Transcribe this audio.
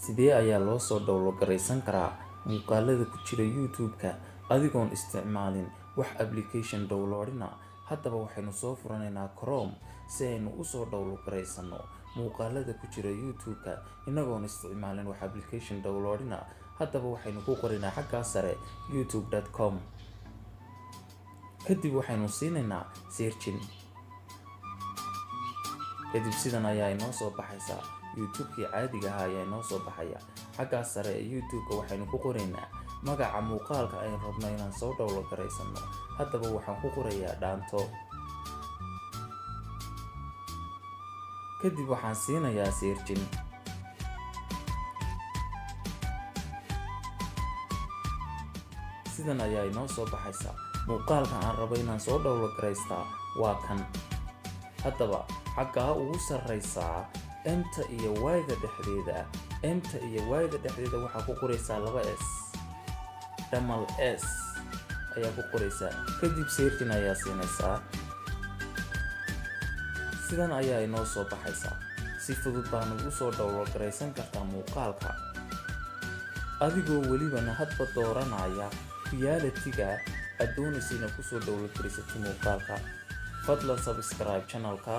Sidee ayaa loo soo download garaysan karaa muuqaalada ku jira YouTube-ka adigoon isticmaalin wax application downloadina? Haddaba waxaynu soo furanaynaa Chrome si aynu u soo download garaysano muuqaalada ku jira YouTube-ka inagoon isticmaalin wax application downloadina. Haddaba waxaynu ku qoraynaa xagga sare youtube.com. kadib waxaynu siinaynaa searching. kadib sidan ayaa inoo soo baxaysa YouTube-kii caadiga ahaa ayaa inoo soo baxaya. xagga sare ee YouTube-ka waxaynu ku qoraynaa magaca muuqaalka aynu rabno inaan soo download garaysano. haddaba waxaan ku qorayaa dhaanto. kadib waxaan siinayaa searching. sidan ayaa inoo soo baxaysa muuqaalka aan rabo inaan soo download garaystaa waa kan. haddaba xaggaa ugu sarreysaa M-ta iyo Y-da dhexdeeda. M-ta iyo Y-da dhexdeeda waxaa ku qoraysaa 2S dhamal S ayaa ku qoraysaa. kadib searching ayaa siinaysaa. sidan ayaa inoo soo baxaysaa. si fudud baanu u soo download garaysan kartaa muuqaalka adigoo welibana hadba dooranaya quality-ga aad doonaysa inaad ku soo download garaysatid muuqaalka. fadlan subscribe channel-ka.